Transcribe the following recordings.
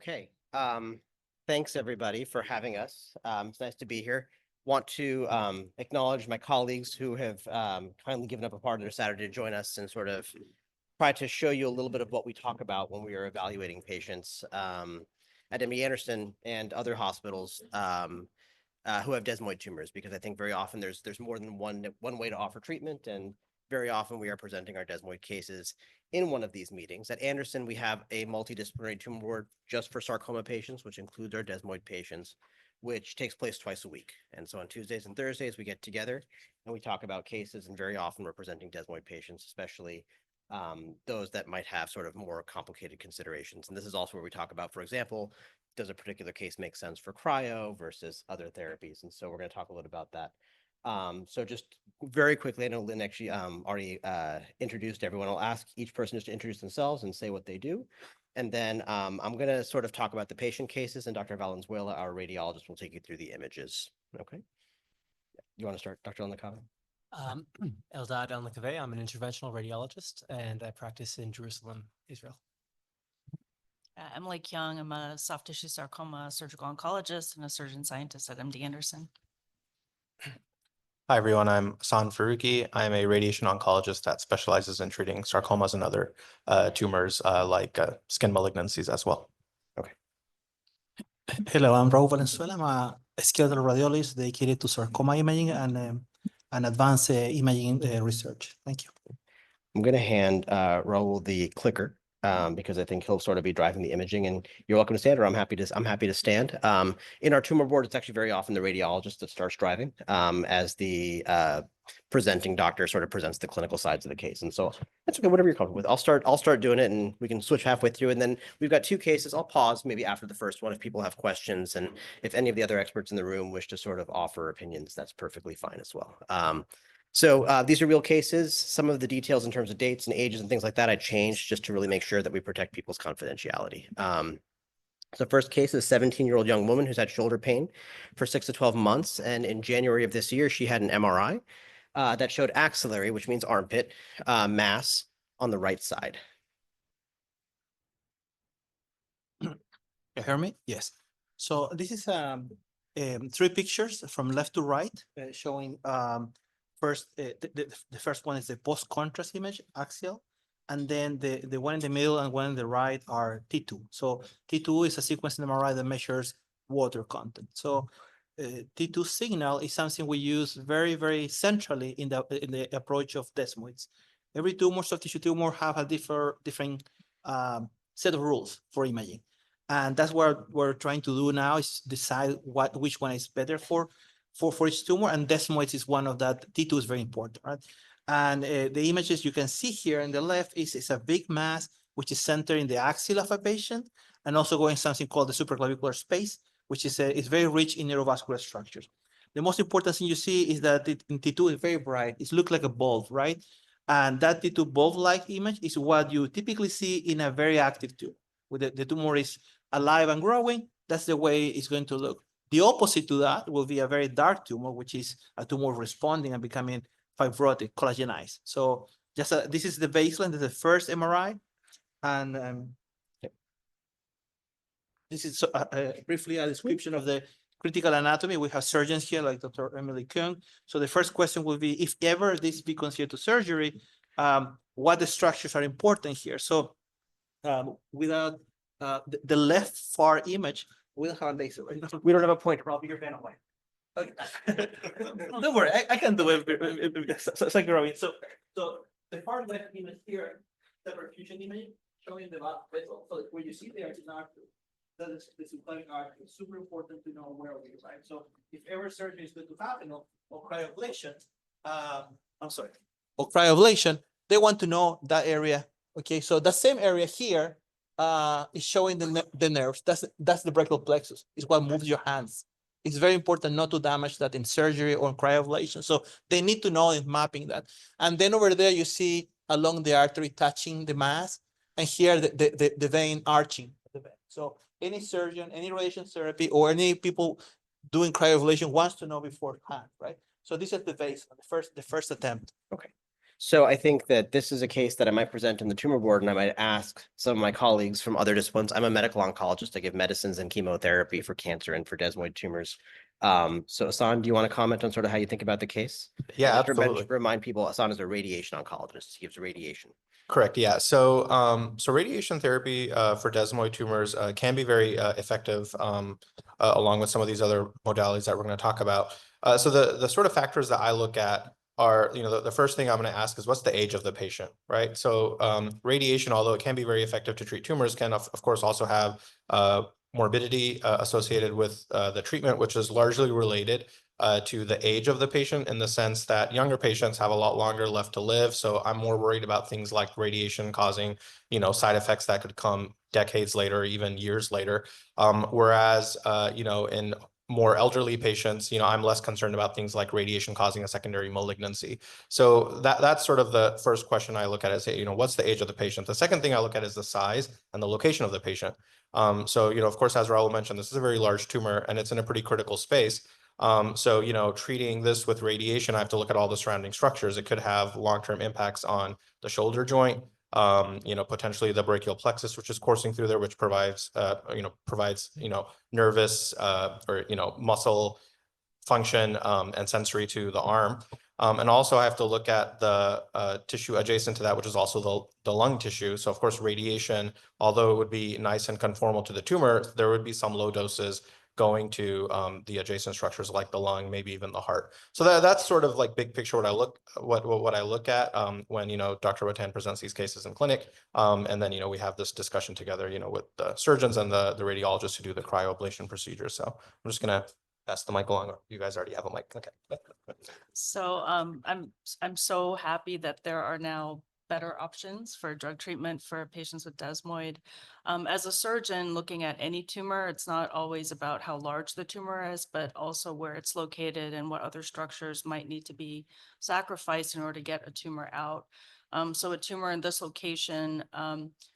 Okay. Thanks everybody for having us. It's nice to be here. Want to acknowledge my colleagues who have kindly given up a part of their Saturday to join us and sort of try to show you a little bit of what we talk about when we are evaluating patients at MD Anderson and other hospitals who have desmoid tumors, because I think very often there's more than one way to offer treatment, and very often we are presenting our desmoid cases in one of these meetings. At Anderson, we have a multidisciplinary tumor board just for sarcoma patients, which includes our desmoid patients, which takes place twice a week. And so on Tuesdays and Thursdays, we get together and we talk about cases, and very often we're presenting desmoid patients, especially those that might have sort of more complicated considerations. And this is also where we talk about, for example, does a particular case make sense for cryo versus other therapies? And so we're going to talk a little about that. So just very quickly, I know Lynn actually already introduced everyone. I'll ask each person just to introduce themselves and say what they do. And then I'm going to sort of talk about the patient cases, and Dr. Valenzuela, our radiologist, will take you through the images. Okay. You want to start, Dr. Elnakave? Eldad El-Nakaveh. I'm an interventional radiologist, and I practice in Jerusalem, Israel. Emily Kyung. I'm a soft tissue sarcoma surgical oncologist and a surgeon scientist at MD Anderson. Hi, everyone. I'm Hassan Faruqi. I'm a radiation oncologist that specializes in treating sarcomas and other tumors like skin malignancies as well. Okay. Hello, I'm Raul Valenzuela. I'm a skeletal radiologist dedicated to sarcoma imaging and advanced imaging research. Thank you. I'm going to hand Raul the clicker because I think he'll sort of be driving the imaging, and you're welcome to stand, or I'm happy to stand. In our tumor board, it's actually very often the radiologist that starts driving as the presenting doctor sort of presents the clinical sides of the case. And so that's okay, whatever you're comfortable with. I'll start doing it, and we can switch halfway through. And then we've got two cases. I'll pause maybe after the first one if people have questions, and if any of the other experts in the room wish to sort of offer opinions, that's perfectly fine as well. So these are real cases. Some of the details in terms of dates and ages and things like that I changed just to really make sure that we protect people's confidentiality. So first case is a 17-year-old young woman who's had shoulder pain for 6 to 12 months. And in January of this year, she had an MRI that showed axillary, which means armpit, mass on the right side. You hear me? Yes. So this is 3 pictures from left to right showing first, the first one is the post-contrast image, axial, and then the one in the middle and one in the right are T2. So T2 is a sequence in MRI that measures water content. So T2 signal is something we use very, very centrally in the approach of desmoids. Every tumor, soft tissue tumor, have a different set of rules for imaging. And that's what we're trying to do now, is decide which one is better for each tumor, and desmoids is one of that. T2 is very important, right? And the images you can see here on the left is a big mass, which is centered in the axilla of a patient, and also going something called the supraclavicular space, which is very rich in neurovascular structures. The most important thing you see is that in T2 is very bright. It looks like a bulb, right? And that T2 bulb-like image is what you typically see in a very active tumor. Where the tumor is alive and growing, that's the way it's going to look. The opposite to that will be a very dark tumor, which is a tumor responding and becoming fibrotic, collagenized. So just this is the baseline, this is the first MRI. And this is briefly a description of the critical anatomy. We have surgeons here like Dr. Emily Kyung. So the first question will be, if ever this be considered to surgery, what the structures are important here? So without the left far image, we'll have a laser. We don't have a pointer. Rob, you're going away. Okay. Don't worry, I can do it. Thank you, Robin. So the far left image here, the perfusion image showing the vessel. So where you see there is an artery. That is the symptomatic artery. It's super important to know where we are, right? So if ever surgery is going to happen or cryoablation, or cryoablation, they want to know that area. Okay, so the same area here is showing the nerves. That's the brachial plexus. It's what moves your hands. It's very important not to damage that in surgery or in cryoablation. So they need to know in mapping that. And then over there, you see along the artery touching the mass, and here the vein arching the vein. So any surgeon, any radiation therapy, or any people doing cryoablation wants to know beforehand, right? So this is the base, the first attempt. Okay. So I think that this is a case that I might present in the tumor board, and I might ask some of my colleagues from other disciplines. I'm a medical oncologist. I give medicines and chemotherapy for cancer and for desmoid tumors. So Hassan, do you want to comment on sort of how you think about the case? Yeah, Just to absolutely. remind people, Hassan is a radiation oncologist. He gives radiation. Correct. Yeah. So, so radiation therapy for desmoid tumors can be very effective, along with some of these other modalities that we're going to talk about. So the sort of factors that I look at are, the first thing I'm going to ask is what's the age of the patient, right? So radiation, although it can be very effective to treat tumors, can of course also have morbidity associated with the treatment, which is largely related to the age of the patient, in the sense that younger patients have a lot longer left to live. So I'm more worried about things like radiation causing, side effects that could come decades later, or even years later. Whereas, in more elderly patients, I'm less concerned about things like radiation causing a secondary malignancy. So that's sort of the first question I look at is, what's the age of the patient? The second thing I look at is the size and the location of the patient. So, of course, as Raul mentioned, this is a very large tumor and it's in a pretty critical space. So, treating this with radiation, I have to look at all the surrounding structures. It could have long-term impacts on the shoulder joint, potentially the brachial plexus, which is coursing through there, which provides nervous, or, muscle function, and sensory to the arm. And also I have to look at the tissue adjacent to that, which is also the lung tissue. So of course, radiation, although it would be nice and conformal to the tumor, there would be some low doses going to the adjacent structures like the lung, maybe even the heart. So that's sort of like big picture what I look at when Dr. Watan presents these cases in clinic, and then we have this discussion together with the surgeons and the radiologists who do the cryoablation procedure. So I'm just gonna pass the mic along. You guys already have a mic. Okay. So I'm so happy that there are now better options for drug treatment for patients with desmoid. As a surgeon looking at any tumor, it's not always about how large the tumor is, but also where it's located and what other structures might need to be sacrificed in order to get a tumor out. So a tumor in this location,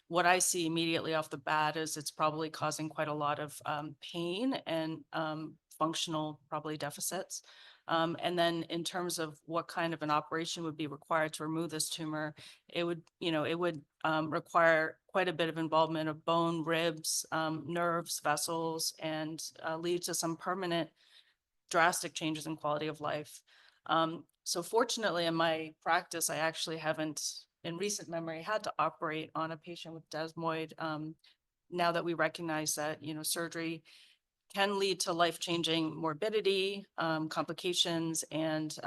what I see immediately off the bat is it's probably causing quite a lot of pain and functional probably deficits. And then in terms of what kind of an operation would be required to remove this tumor, it would require quite a bit of involvement of bone, ribs, nerves, vessels, and lead to some permanent drastic changes in quality of life. So fortunately in my practice, I actually haven't in recent memory had to operate on a patient with desmoid. Now that we recognize that, surgery can lead to life-changing morbidity, complications, and,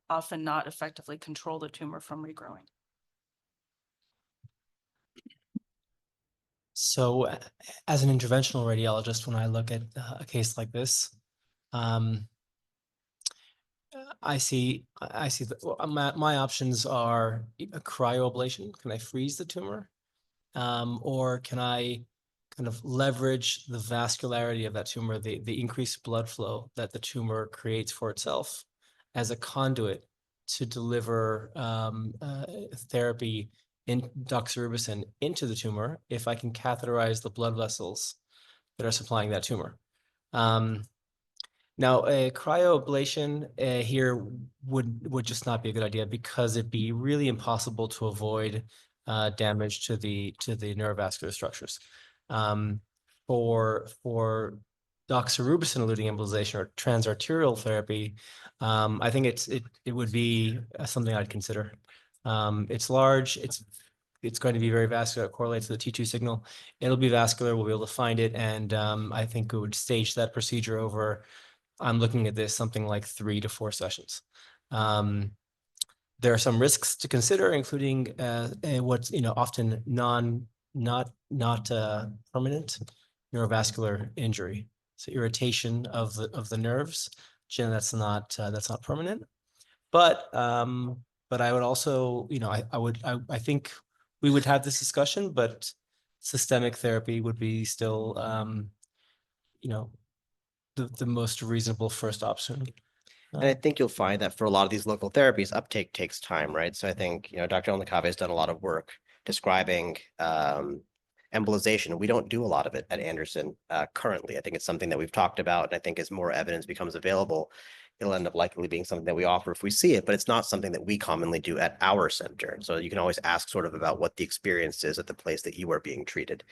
often not effectively control the tumor from regrowing. So as an interventional radiologist, when I look at a case like this, I see that my options are a cryoablation. Can I freeze the tumor? Or can I kind of leverage the vascularity of that tumor, the increased blood flow that the tumor creates for itself as a conduit to deliver therapy in doxorubicin into the tumor if I can catheterize the blood vessels that are supplying that tumor. Now, a cryoablation here would just not be a good idea because it'd be really impossible to avoid damage to the neurovascular structures. For doxorubicin-eluting embolization or transarterial therapy, I think it would be something I'd consider. It's large. It's going to be very vascular. It correlates to the T2 signal. It'll be vascular. We'll be able to find it, and I think it would stage that procedure over. I'm looking at this something like 3 to 4 sessions. There are some risks to consider, including what's often not permanent neurovascular injury. So irritation of the nerves. Generally, that's not permanent. But I would also, I think we would have this discussion, but systemic therapy would be still, the most reasonable first option. And I think you'll find that for a lot of these local therapies, uptake takes time, right? So I think, Dr. Elnakave has done a lot of work describing embolization. We don't do a lot of it at Anderson currently. I think it's something that we've talked about. And I think as more evidence becomes available, it'll end up likely being something that we offer if we see it, but it's not something that we commonly do at our center. So you can always ask sort of about what the experience is at the place that you are being treated.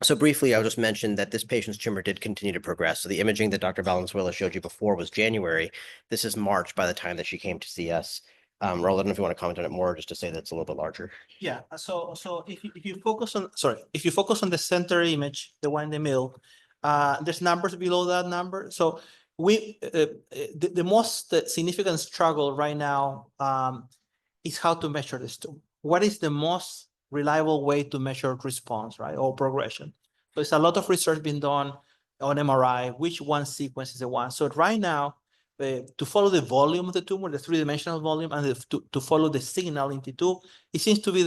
So briefly, I'll just mention that this patient's tumor did continue to progress. So the imaging that Dr. Valenzuela showed you before was January. This is March by the time that she came to see us. Raul, I don't know if you want to comment on it more, just to say that it's a little bit larger. Yeah, so if you focus on, sorry, if you focus on the center image, the one in the middle, there's numbers below that number. So the most significant struggle right now is how to measure this tumor. What is the most reliable way to measure response, right, or progression? So it's a lot of research being done on MRI, which one sequence is the one. So right now, to follow the volume of the tumor, the three-dimensional volume, and to follow the signal in T2, it seems to be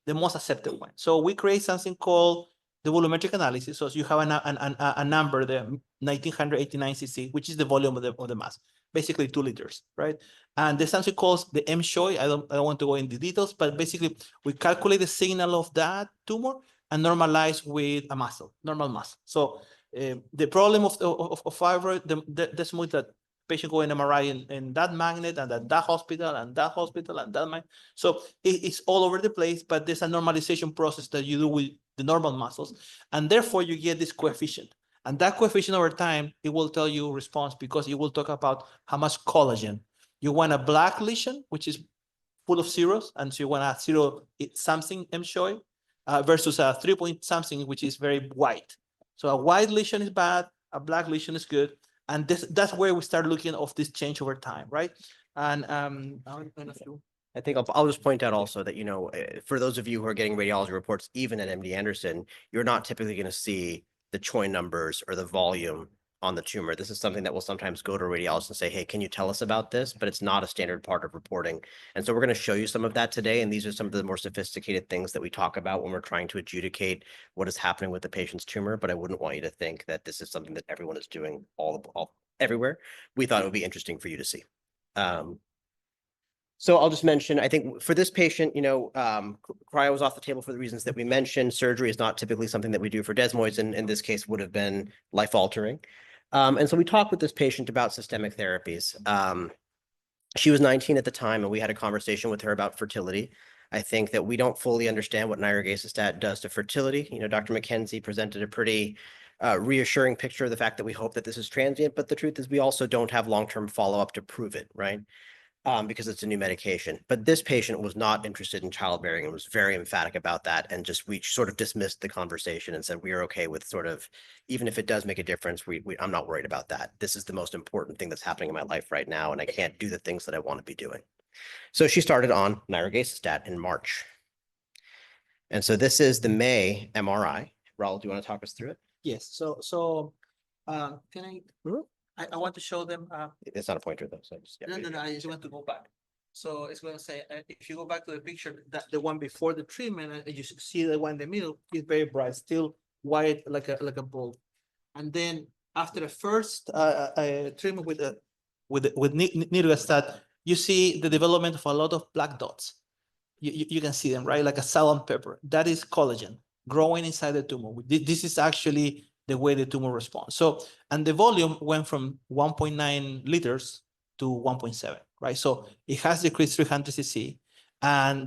the most accepted one. So we create something called the volumetric analysis. So you have a number, the 1989 cc, which is the volume of the mass, basically 2 liters, right? And there's something called the M-SHOI. I don't want to go into details, but basically we calculate the signal of that tumor and normalize with a muscle, normal muscle. So the problem of fibroid, there's more that patient go in MRI in that magnet and that hospital and that hospital and that magnet. So it's all over the place, but there's a normalization process that you do with the normal muscles. And therefore you get this coefficient. And that coefficient over time, it will tell you response because it will talk about how much collagen. You want a black lesion, which is full of zeros. And so you want a zero something M-SHOI versus a 3 point something, which is very white. So a white lesion is bad, a black lesion is good. And that's where we start looking at this change over time, right? And I think I'll just point out also that, you know, for those of you who are getting radiology reports, even at MD Anderson, you're not typically going to see the CHOI numbers or the volume on the tumor. This is something that will sometimes go to a radiologist and say, hey, can you tell us about this? But it's not a standard part of reporting. And so we're going to show you some of that today. And these are some of the more sophisticated things that we talk about when we're trying to adjudicate what is happening with the patient's tumor. But I wouldn't want you to think that this is something that everyone is doing everywhere. We thought it would be interesting for you to see. So I'll just mention, I think for this patient, you know, cryo was off the table for the reasons that we mentioned. Surgery is not typically something that we do for desmoids, and in this case would have been life-altering. And so we talked with this patient about systemic therapies. She was 19 at the time, and we had a conversation with her about fertility. I think that we don't fully understand what nirogacestat does to fertility. You know, Dr. McKenzie presented a pretty reassuring picture of the fact that we hope that this is transient, but the truth is we also don't have long-term follow-up to prove it, right? Because it's a new medication. But this patient was not interested in childbearing and was very emphatic about that. And just, we sort of dismissed the conversation and said, we are okay with sort of, even if it does make a difference, I'm not worried about that. This is the most important thing that's happening in my life right now. And I can't do the things that I want to be doing. So she started on nirogacestat in March. And so this is the May MRI. Raul, do you want to talk us through it? yes, can I? I want to show them. It's not a pointer though. So just, yeah. No, I just want to go back. So it's going to say, if you go back to the picture, that the one before the treatment, and you see the one in the middle is very bright, still white like a bulb. And then after the first treatment with nirogacestat, you see the development of a lot of black dots. You can see them, right? Like a salt and pepper. That is collagen growing inside the tumor. This is actually the way the tumor responds. So, and the volume went from 1.9 liters to 1.7, right? So it has decreased 300 cc. And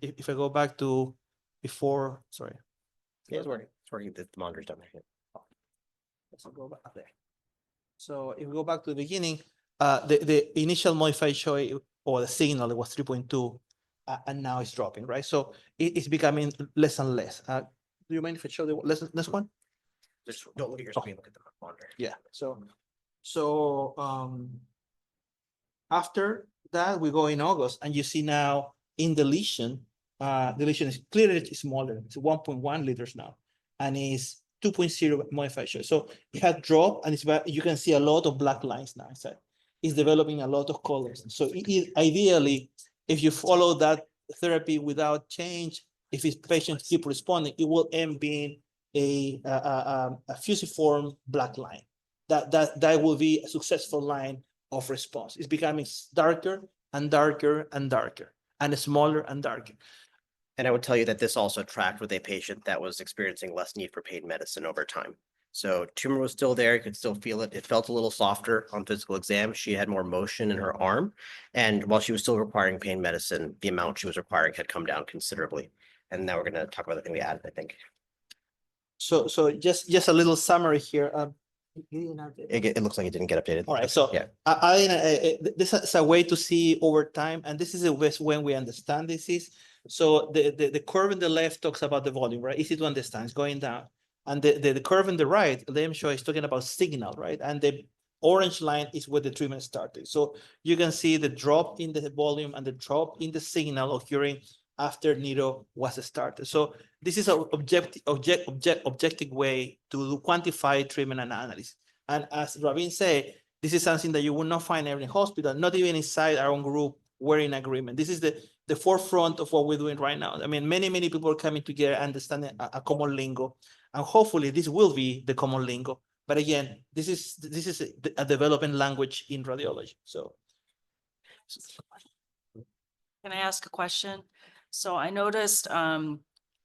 if I go back to before, sorry. Yeah, it's working. It's working. The monitor's down there. Let's go back there. So if we go back to the beginning, the initial modified CHOI or the signal, it was 3.2, and now it's dropping, right? So it's becoming less and less. Do you mind if I show the next one? Just don't look at your screen, look at the monitor. Yeah, so after that, we go in August, and you see now in the lesion is clearly smaller. It's 1.1 liters now, and it's 2.0 modified CHOI. So it had dropped, and you can see a lot of black lines now inside. It's developing a lot of colors. So ideally, if you follow that therapy without change, if his patients keep responding, it will end being a fusiform black line. That will be a successful line of response. It's becoming darker and darker and darker, and smaller and darker. And I would tell you that this also tracked with a patient that was experiencing less need for pain medicine over time. So tumor was still there, you could still feel it. It felt a little softer on physical exam. She had more motion in her arm. And while she was still requiring pain medicine, the amount she was requiring had come down considerably. And now we're going to talk about the thing we added, I think. So just a little summary here. It looks like it didn't get updated. All right, Okay, so yeah, this is a way to see over time, and this is the best when we understand this is. So the curve in the left talks about the volume, right? Easy to understand, it's going down. And the curve in the right, the MSHO is talking about signal, right? And the orange line is where the treatment started. So you can see the drop in the volume and the drop in the signal occurring after needle was started. So this is an objective way to do quantify treatment and analysis. And as Ravin said, this is something that you will not find in every hospital, not even inside our own group, we're in agreement. This is the forefront of what we're doing right now. I mean, many people are coming together, understanding a common lingo, and hopefully this will be the common lingo. But again, this is a developing language in radiology. So. Can I ask a question? So I noticed,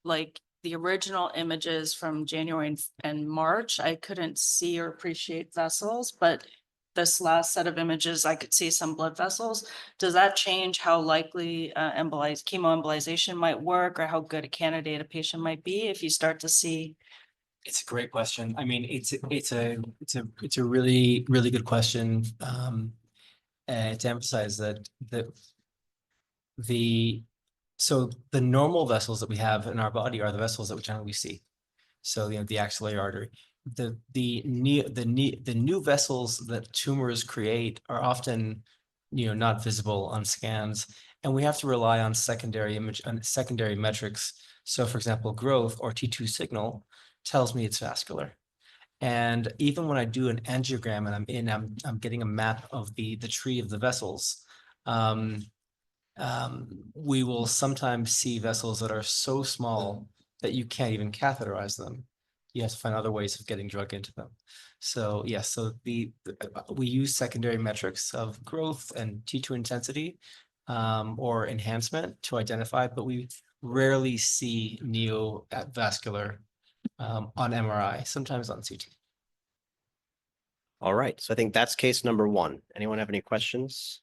like the original images from January and March, I couldn't see or appreciate vessels, but this last set of images, I could see some blood vessels. Does that change how likely chemoembolization might work, or how good a candidate a patient might be if you start to see? It's a great question. I mean, it's a really, really good question. To emphasize that so the normal vessels that we have in our body are the vessels that we generally see. So, the axillary artery. The new vessels that tumors create are often, not visible on scans, and we have to rely on secondary metrics. So, for example, growth or T2 signal tells me it's vascular. And even when I do an angiogram and I'm getting a map of the tree of the vessels, we will sometimes see vessels that are so small that you can't even catheterize them. You have to find other ways of getting drug into them. So yes, so we use secondary metrics of growth and T2 intensity or enhancement to identify, but we rarely see neovascular on MRI, sometimes on CT. all right. So I think that's case number 1. Anyone have any questions?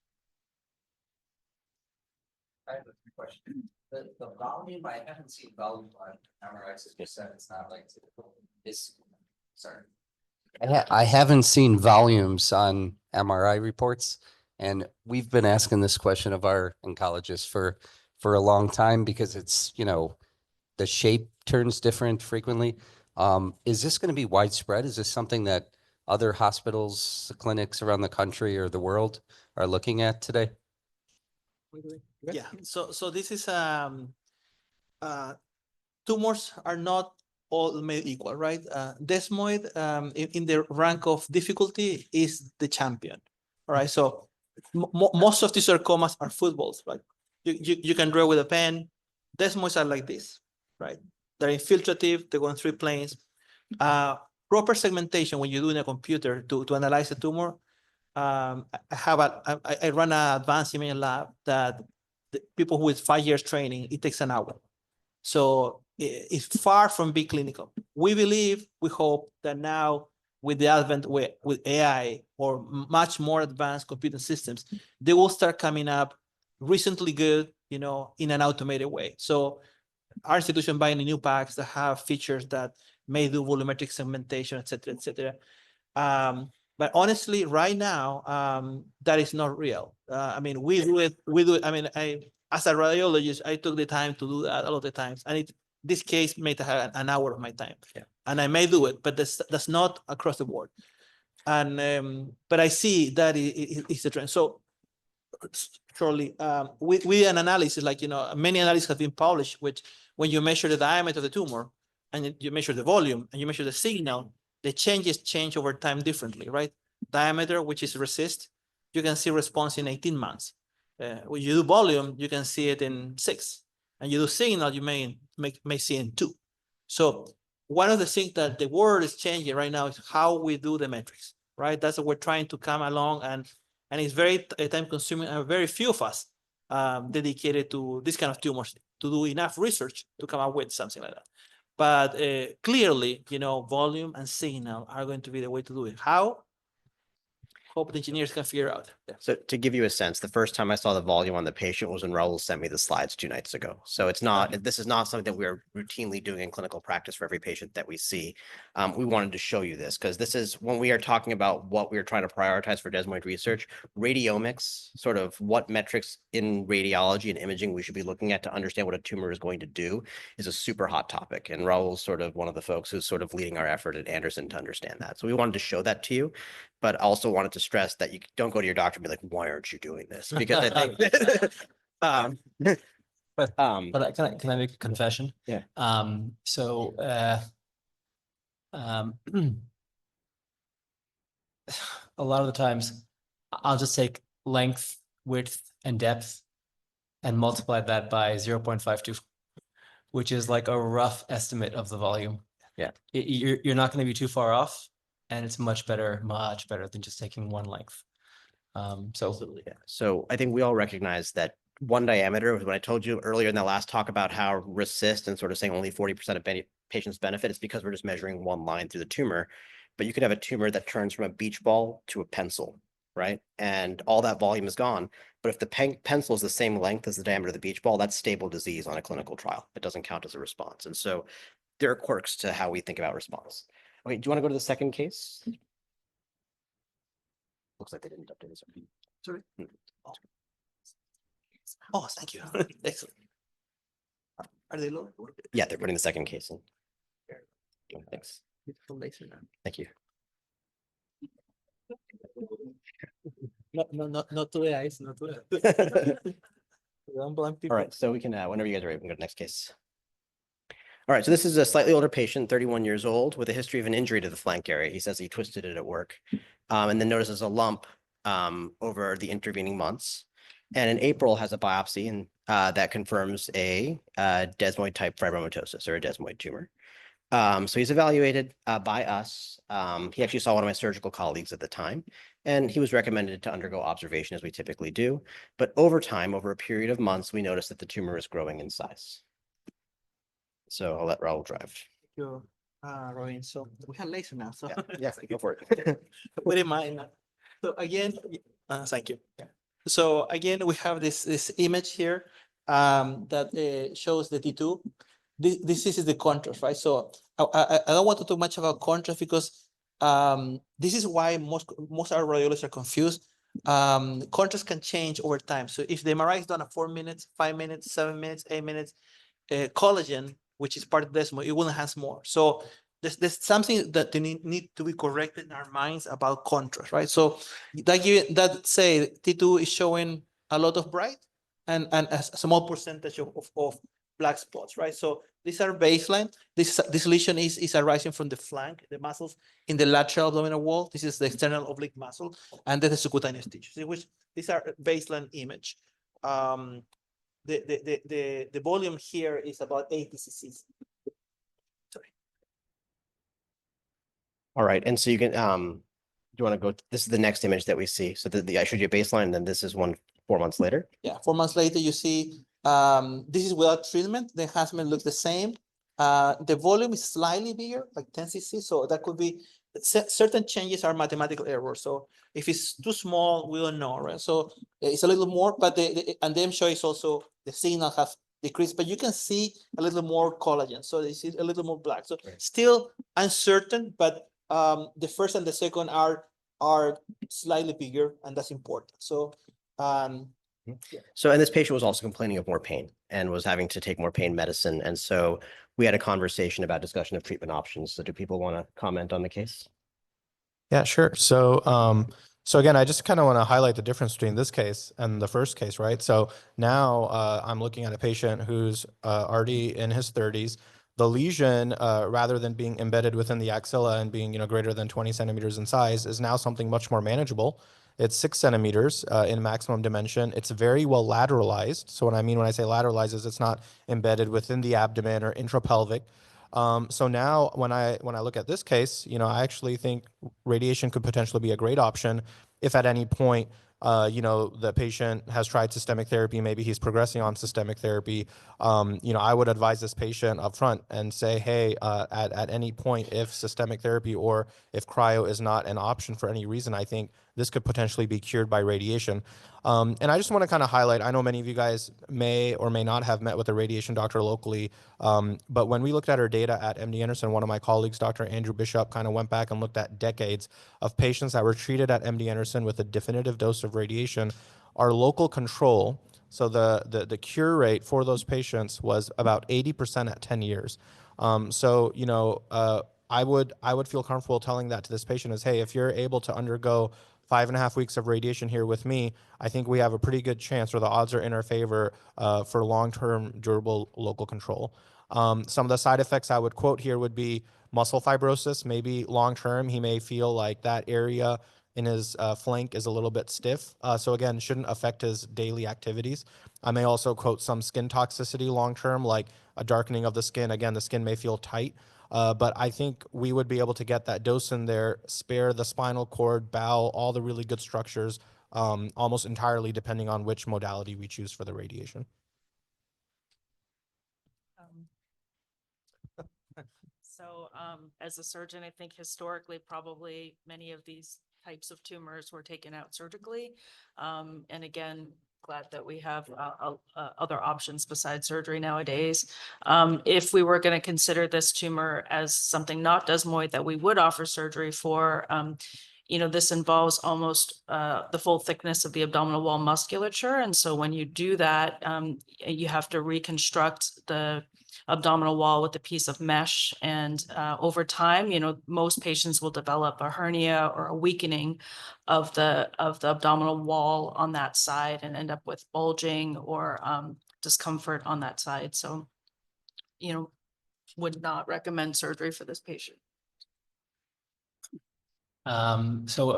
I have a question. The volume, I haven't seen volume on MRIs, as you said, it's not like this, sorry. I haven't seen volumes on MRI reports, and we've been asking this question of our oncologists for a long time because it's, the shape turns different frequently. Is this going to be widespread? Is this something that other hospitals, clinics around the country or the world are looking at today? Yeah, so this is tumors are not all made equal, right? Desmoid in the rank of difficulty is the champion. All right, so most of the sarcomas are footballs, right? You can draw with a pen. Desmoids are like this, right? They're infiltrative, they go in 3 planes. Proper segmentation when you do in a computer to analyze a tumor. I run an advanced imaging lab that the people with 5 years training, it takes an hour. So it's far from being clinical. We hope that now with the advent with AI or much more advanced computing systems, they will start coming up recently good, in an automated way. So our institution buying the new packs that have features that may do volumetric segmentation, et cetera, et cetera. But honestly, right now, that is not real. I mean, we do it. I mean, as a radiologist, I took the time to do that a lot of times. And this case may have an hour of my time. Yeah. And I may do it, but that's not across the board. And, but I see that it's the trend. So shortly, with an analysis, like, many analyses have been published, which when you measure the diameter of the tumor and you measure the volume and you measure the signal, the change over time differently, right? Diameter, which is RECIST, you can see response in 18 months. When you do volume, you can see it in 6. And you do signal, you may see in 2. So one of the things that the world is changing right now is how we do the metrics, right? That's what we're trying to come along, and it's very time consuming, and very few of us dedicated to this kind of tumors to do enough research to come up with something like that. But clearly, volume and signal are going to be the way to do it. How? Hope the engineers can figure out. Yeah. So to give you a sense, the first time I saw the volume on the patient was when Raul sent me the slides 2 nights ago. So it's not, this is not something that we're routinely doing in clinical practice for every patient that we see. We wanted to show you this because this is when we are talking about what we're trying to prioritize for desmoid research, radiomics, sort of what metrics in radiology and imaging we should be looking at to understand what a tumor is going to do is a super hot topic. And Raul's sort of one of the folks who's sort of leading our effort at Anderson to understand that. So we wanted to show that to you, but also wanted to stress that you don't go to your doctor and be like, why aren't you doing this? Because I think But can I make a confession? Yeah. So a lot of the times I'll just take length, width, and depth and multiply that by 0.52, which is like a rough estimate of the volume. Yeah. You're not going to be too far off, and it's much better than just taking one length. Absolutely. Yeah. So I think we all recognize that one diameter, when I told you earlier in the last talk about how RECIST and sort of saying only 40% of patients benefit, it's because we're just measuring one line through the tumor. But you could have a tumor that turns from a beach ball to a pencil, right? And all that volume is gone. But if the pencil is the same length as the diameter of the beach ball, that's stable disease on a clinical trial. It doesn't count as a response. And so there are quirks to how we think about response. Okay, do you want to go to the second case? Looks like they didn't update this. Sorry. Oh, thank you. Excellent. Are they low? Yeah, they're putting the second case in. Oh, thanks. Thank you. Not to the eyes, not to the Don't blame All people. right, so we can, whenever you guys are ready, we can go to the next case. All right, so this is a slightly older patient, 31 years old, with a history of an injury to the flank area. He says he twisted it at work, and then notices a lump over the intervening months. And in April has a biopsy and that confirms a desmoid type fibromatosis or a desmoid tumor. So he's evaluated by us. He actually saw one of my surgical colleagues at the time, and he was recommended to undergo observation as we typically do. But over time, over a period of months, we noticed that the tumor is growing in size. So I'll let Raul drive. Thank you, Robin. So we have laser now. So Yeah, go for it. put in mind. So again, thank you. So again, we have this image here that shows the T2. This is the contrast, right? So I don't want to talk much about contrast because this is why most our radiologists are confused. Contrast can change over time. So if the MRI is done at 4 minutes, 5 minutes, 7 minutes, 8 minutes, collagen, which is part of desmoid, it will enhance more. So there's something that they need to be corrected in our minds about contrast, right? So that say T2 is showing a lot of bright and a small percentage of black spots, right? So these are baseline. This lesion is arising from the flank, the muscles in the lateral abdominal wall. This is the external oblique muscle, and then the subcutaneous tissue, which these are baseline image. The volume here is about 80 cc's. Sorry. All right, and so you can, do you want to go, this is the next image that we see. So I showed you a baseline, and then this is 4 months later. Yeah, 4 months later, you see, this is without treatment. The enhancement looks the same. The volume is slightly bigger, like 10 cc. So that could be, certain changes are mathematical errors. So if it's too small, we don't know, right? So it's a little more, but and the MSHO is also, the signal has decreased, but you can see a little more collagen. So they see a little more black. So still uncertain, but the first and the second are slightly bigger, and that's important. So So, and this patient was also complaining of more pain and was having to take more pain medicine. And so we had a conversation about discussion of treatment options. So do people want to comment on the case? Yeah, sure. So, so again, I just kind of want to highlight the difference between this case and the first case, right? So now I'm looking at a patient who's already in his 30s. The lesion, rather than being embedded within the axilla and being, greater than 20 centimeters in size, is now something much more manageable. It's 6 centimeters in maximum dimension. It's very well lateralized. So what I mean when I say lateralized is it's not embedded within the abdomen or intrapelvic. So now when I look at this case, I actually think radiation could potentially be a great option if at any point the patient has tried systemic therapy, maybe he's progressing on systemic therapy. I would advise this patient up front and say, hey, at any point, if systemic therapy or if cryo is not an option for any reason, I think this could potentially be cured by radiation. And I just want to kind of highlight, I know many of you guys may or may not have met with a radiation doctor locally, but when we looked at our data at MD Anderson, one of my colleagues, Dr. Andrew Bishop, kind of went back and looked at decades of patients that were treated at MD Anderson with a definitive dose of radiation. Our local control, so the cure rate for those patients was about 80% at 10 years. I would feel comfortable telling that to this patient is, hey, if you're able to undergo 5.5 weeks of radiation here with me, I think we have a pretty good chance, or the odds are in our favor for long-term durable local control. Some of the side effects I would quote here would be muscle fibrosis. Maybe long-term, he may feel like that area in his flank is a little bit stiff. So again, shouldn't affect his daily activities. I may also quote some skin toxicity long-term, like a darkening of the skin. Again, the skin may feel tight. But I think we would be able to get that dose in there, spare the spinal cord, bowel, all the really good structures, almost entirely depending on which modality we choose for the radiation. As a surgeon, I think historically, probably many of these types of tumors were taken out surgically. And again, glad that we have other options besides surgery nowadays. If we were going to consider this tumor as something not desmoid that we would offer surgery for, this involves almost the full thickness of the abdominal wall musculature. And so when you do that, you have to reconstruct the abdominal wall with a piece of mesh. And over time, most patients will develop a hernia or a weakening of the abdominal wall on that side and end up with bulging or discomfort on that side. So, would not recommend surgery for this patient. As an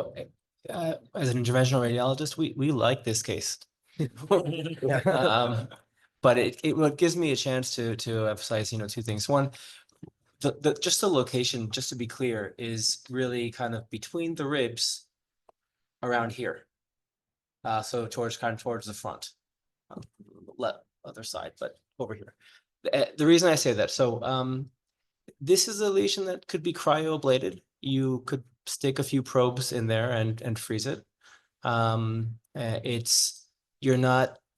interventional radiologist, we like this case. But it gives me a chance to emphasize, two things. One, just the location, just to be clear, is really kind of between the ribs around here. So towards the front, other side, but over here. The reason I say that, so this is a lesion that could be cryoablated. You could stick a few probes in there and freeze it.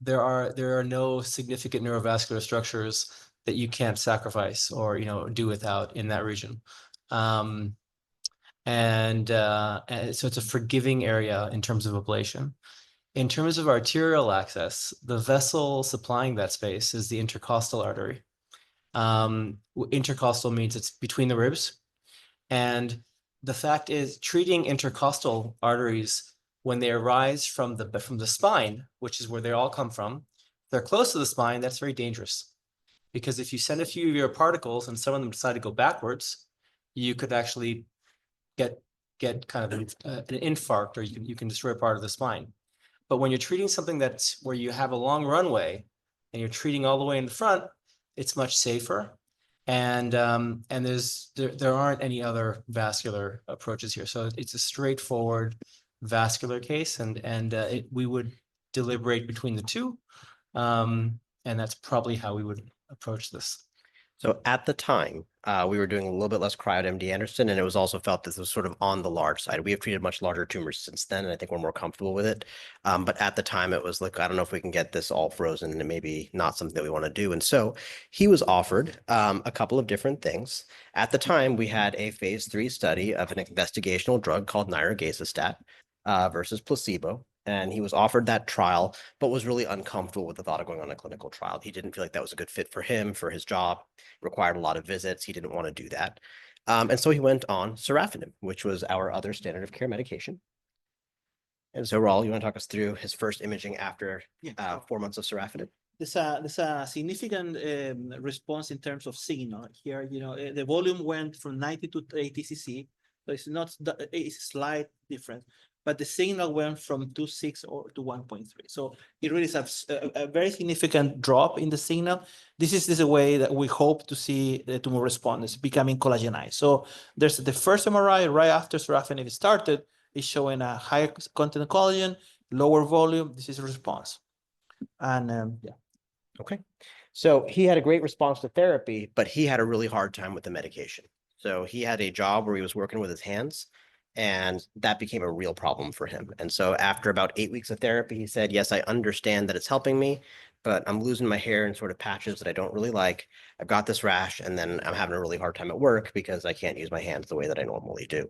There are no significant neurovascular structures that you can't sacrifice or do without in that region. And so it's a forgiving area in terms of ablation. In terms of arterial access, the vessel supplying that space is the intercostal artery. Intercostal means it's between the ribs. And the fact is, treating intercostal arteries when they arise from the spine, which is where they all come from, if they're close to the spine, that's very dangerous. Because if you send a few of your particles and some of them decide to go backwards, you could actually get kind of an infarct, or you can destroy part of the spine. But when you're treating something that's where you have a long runway and you're treating all the way in the front, it's much safer. And there aren't any other vascular approaches here. So it's a straightforward vascular case, and we would deliberate between the two. And that's probably how we would approach this. So at the time, we were doing a little bit less cryo at MD Anderson, and it was also felt this was sort of on the large side. We have treated much larger tumors since then, and I think we're more comfortable with it. But at the time, it was like, I don't know if we can get this all frozen, and maybe not something that we want to do. And so he was offered a couple of different things. At the time, we had a phase 3 study of an investigational drug called nirogacestat versus placebo. And he was offered that trial, but was really uncomfortable with the thought of going on a clinical trial. He didn't feel like that was a good fit for him, for his job, required a lot of visits. He didn't want to do that. And so he went on sorafenib, which was our other standard of care medication. And so Raul, you want to talk us through his first imaging after 4 months of sorafenib? There's a significant response in terms of signal here. The volume went from 90 to 80 cc. So it's a slight difference, but the signal went from 2.6 or to 1.3. So it really is a very significant drop in the signal. This is a way that we hope to see the tumor responders becoming collagenized. So there's the first MRI right after sorafenib started is showing a higher content of collagen, lower volume, this is a response. And yeah. Okay. So he had a great response to therapy, but he had a really hard time with the medication. So he had a job where he was working with his hands, and that became a real problem for him. And so after about 8 weeks of therapy, he said, yes, I understand that it's helping me, but I'm losing my hair in sort of patches that I don't really like. I've got this rash, and then I'm having a really hard time at work because I can't use my hands the way that I normally do.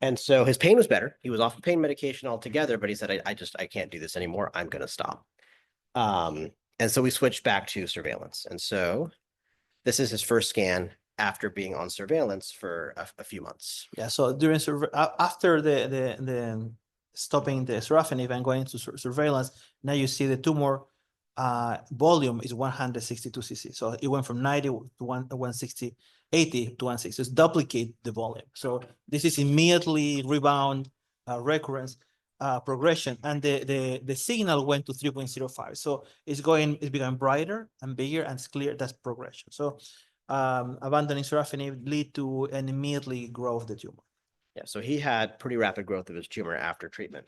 And so his pain was better. He was off of pain medication altogether, but he said, I can't do this anymore. I'm going to stop. And so we switched back to surveillance. And so this is his first scan after being on surveillance for a few months. Yeah, so during after the stopping the sorafenib and going to surveillance, now you see the tumor volume is 162 cc. So it went from 90 to 160, 80 to 160. It's duplicate the volume. So this is immediately rebound, recurrence, progression, and the signal went to 3.05. So it's becoming brighter and bigger, and it's clear that's progression. So abandoning sorafenib lead to an immediately growth of the tumor. Yeah, so he had pretty rapid growth of his tumor after treatment.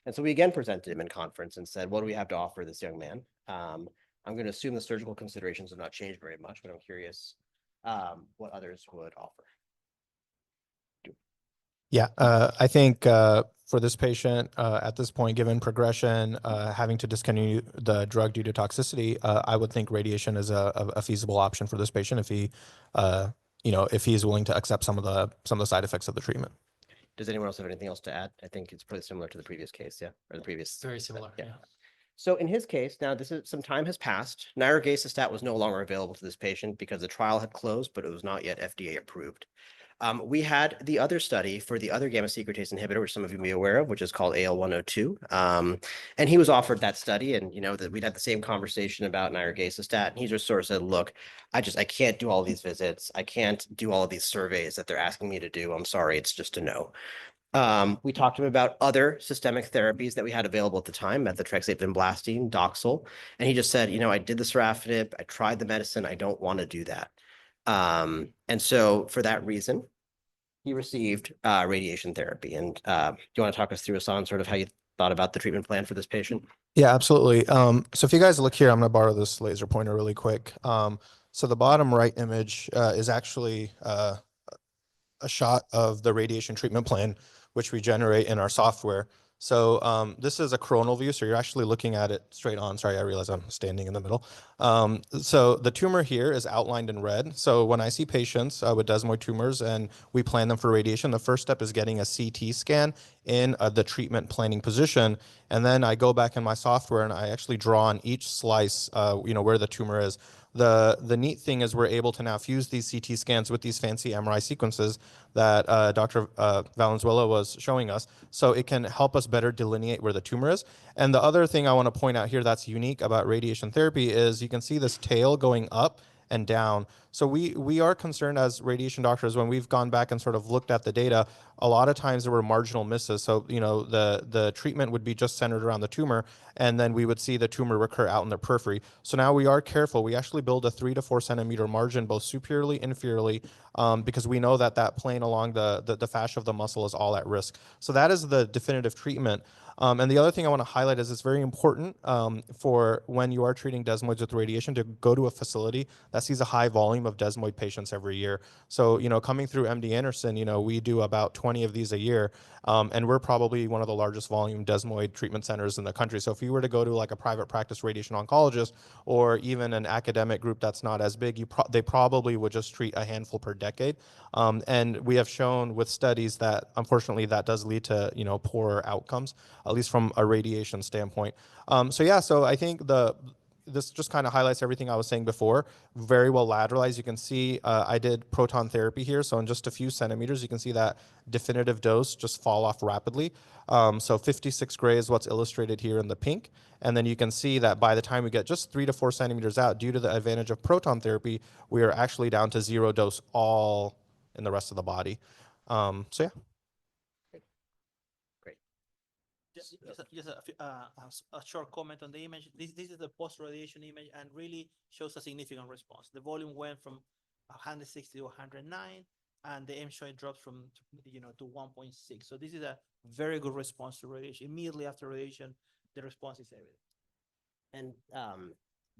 And so we again presented him in conference and said, what do we have to offer this young man? I'm going to assume the surgical considerations have not changed very much, but I'm curious what others would offer. Yeah, I think for this patient at this point, given progression, having to discontinue the drug due to toxicity, I would think radiation is a feasible option for this patient if he, if he's willing to accept some of the side effects of the treatment. Does anyone else have anything else to add? I think it's pretty similar to the previous case, yeah, or the previous. Very similar. Yeah. So in his case, now some time has passed. Nirogacestat was no longer available to this patient because the trial had closed, but it was not yet FDA approved. We had the other study for the other gamma secretase inhibitor, which some of you may be aware of, which is called AL102. And he was offered that study, and that we'd had the same conversation about nirogacestat. And he just sort of said, look, I can't do all these visits. I can't do all of these surveys that they're asking me to do. I'm sorry, it's just a no. We talked to him about other systemic therapies that we had available at the time, methotrexate, vinblastine, Doxil. And he just said, I did the sorafenib, I tried the medicine, I don't want to do that. And so for that reason, he received radiation therapy. And do you want to talk us through, Hassan, sort of how you thought about the treatment plan for this patient? Yeah, absolutely. So if you guys look here, I'm going to borrow this laser pointer really quick. So the bottom right image is actually a shot of the radiation treatment plan, which we generate in our software. So this is a coronal view, so you're actually looking at it straight on. Sorry, I realize I'm standing in the middle. So the tumor here is outlined in red. So when I see patients with desmoid tumors and we plan them for radiation, the first step is getting a CT scan in the treatment planning position. And then I go back in my software and I actually draw on each slice, where the tumor is. The neat thing is we're able to now fuse these CT scans with these fancy MRI sequences that Dr. Valenzuela was showing us, so it can help us better delineate where the tumor is. And the other thing I want to point out here that's unique about radiation therapy is you can see this tail going up and down. So we are concerned as radiation doctors when we've gone back and sort of looked at the data. A lot of times there were marginal misses. So the treatment would be just centered around the tumor, and then we would see the tumor recur out in the periphery. So now we are careful. We actually build a 3 to 4 centimeter margin both superiorly, inferiorly, because we know that plane along the fascia of the muscle is all at risk. So that is the definitive treatment. And the other thing I want to highlight is it's very important for when you are treating desmoids with radiation to go to a facility that sees a high volume of desmoid patients every year. So, coming through MD Anderson, we do about 20 of these a year. And we're probably one of the largest volume desmoid treatment centers in the country. So if you were to go to like a private practice radiation oncologist or even an academic group that's not as big, they probably would just treat a handful per decade. And we have shown with studies that unfortunately that does lead to, poorer outcomes, at least from a radiation standpoint. So I think this just kind of highlights everything I was saying before. Very well lateralized. You can see I did proton therapy here. So in just a few centimeters, you can see that definitive dose just fall off rapidly. So 56 gray is what's illustrated here in the pink. And then you can see that by the time we get just 3 to 4 centimeters out, due to the advantage of proton therapy, we are actually down to 0 dose all in the rest of the body. Yeah. Just a short comment on the image. This is the post-radiation image and really shows a significant response. The volume went from 160 to 109, and the MSHOI drops from to 1.6. So this is a very good response to radiation. Immediately after radiation, the response is evident. And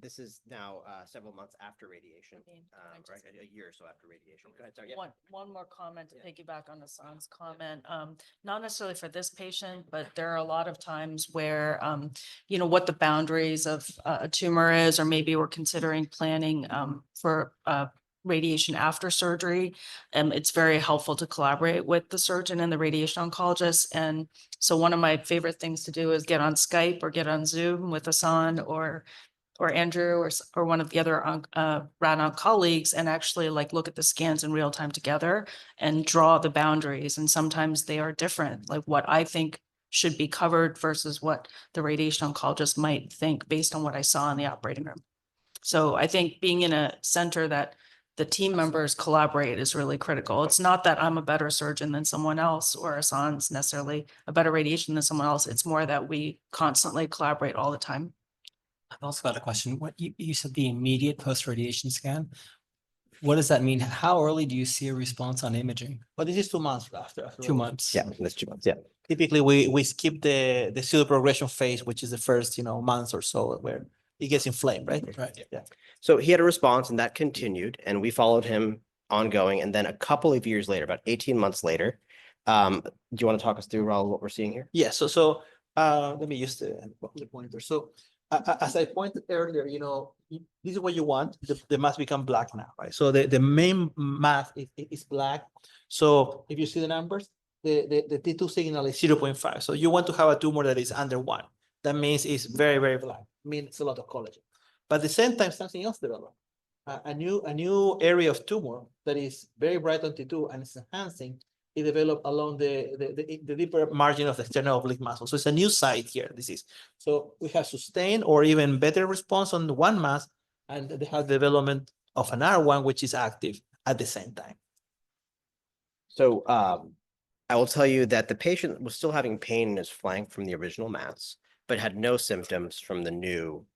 this is now several months after radiation, right? A year or so after radiation. Go ahead, sorry. Yeah. One more comment to Yeah. piggyback on Hassan's comment. Not necessarily for this patient, but there are a lot of times where, what the boundaries of a tumor is, or maybe we're considering planning for radiation after surgery. It's very helpful to collaborate with the surgeon and the radiation oncologist. And so one of my favorite things to do is get on Skype or get on Zoom with Hassan or Andrew or one of the other rad-onc colleagues and actually like look at the scans in real time together and draw the boundaries. And sometimes they are different, like what I think should be covered versus what the radiation oncologist might think based on what I saw in the operating room. So I think being in a center that the team members collaborate is really critical. It's not that I'm a better surgeon than someone else or Hassan's necessarily a better radiation than someone else. It's more that we constantly collaborate all the time. I've also got a question. What you said the immediate post-radiation scan. What does that mean? How early do you see a response on imaging? But this is 2 months after. 2 months. Yeah, that's 2 months. Yeah. Typically, we skip the pseudo progression phase, which is the first, months or so where it gets inflamed, right? Right. Yeah. So he had a response and that continued and we followed him ongoing. And then a couple of years later, about 18 months later, do you want to talk us through, Raul, what we're seeing here? Yeah. So let me use the pointer. So as I pointed earlier, this is what you want. The mass become black now, right? So the main mass is black. So if you see the numbers, the T2 signal is 0.5. So you want to have a tumor that is under 1. That means it's very, very black. I mean, it's a lot of collagen. But at the same time, something else developed. A new area of tumor that is very bright on T2 and it's enhancing. It developed along the deeper margin of the external oblique muscle. So it's a new site here, this is. So we have sustained or even better response on one mass, and they have development of another one, which is active at the same time. So I will tell you that the patient was still having pain in his flank from the original mass, but had no symptoms from the new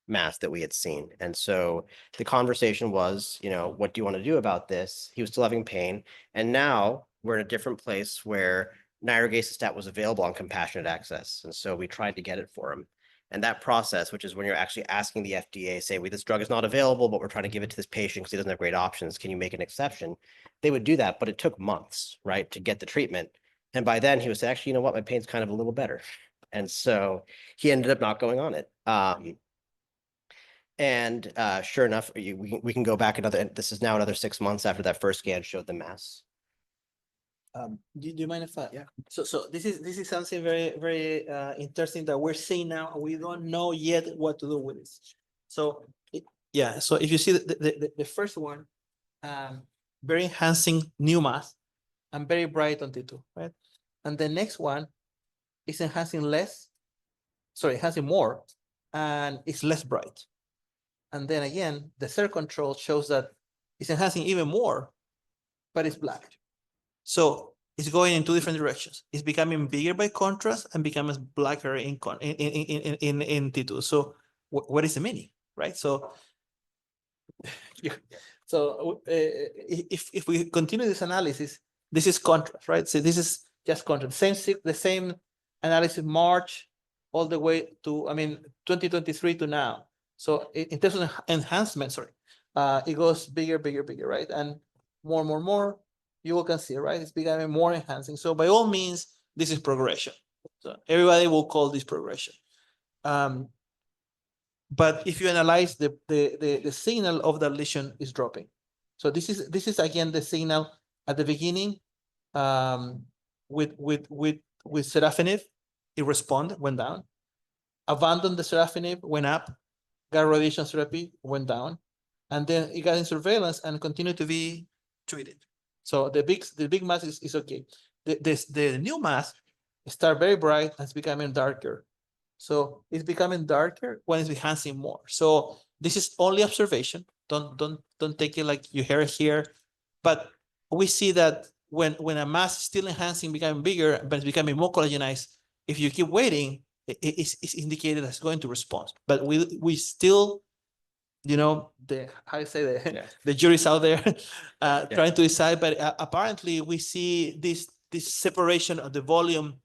mass that we had seen. And so the conversation was, what do you want to do about this? He was still having pain. And now we're in a different place where nirogacestat was available on compassionate access. And so we tried to get it for him. And that process, which is when you're actually asking the FDA, say, this drug is not available, but we're trying to give it to this patient because he doesn't have great options. Can you make an exception? They would do that, but it took months, right, to get the treatment. And by then he was actually, you know what, my pain's kind of a little better. And so he ended up not going on it. And sure enough, we can go back this is now another 6 months after that first scan showed the mass. Do you mind if I? Yeah. So this is something very, very interesting that we're seeing now. We don't know yet what to do with this. So so if you see the first one, very enhancing new mass and very bright on T2, right? And the next one is enhancing more, and it's less bright. And then again, the third control shows that it's enhancing even more, but it's black. So it's going in 2 different directions. It's becoming bigger by contrast and becomes blacker in T2. So what is the meaning, right? So if we continue this analysis, this is contrast, right? So this is just contrast. The same analysis March all the way to 2023 to now. So in terms of enhancement, it goes bigger, right? And more, you all can see, right? It's becoming more enhancing. So by all means, this is progression. So everybody will call this progression. But if you analyze the signal of the lesion is dropping. So this is again the signal at the beginning with sorafenib, it went down. Abandoned the sorafenib, went up. Got radiation therapy, went down, and then it got in surveillance and continued to be treated. So the big mass is okay. The new mass start very bright and it's becoming darker. So it's becoming darker when it's enhancing more. So this is only observation. Don't take it like you hear it here. But we see that when a mass is still enhancing, becoming bigger, but it's becoming more collagenized, if you keep waiting, it's indicated as going to respond. But we still, the jury's out there trying to decide. But apparently we see this separation of the volume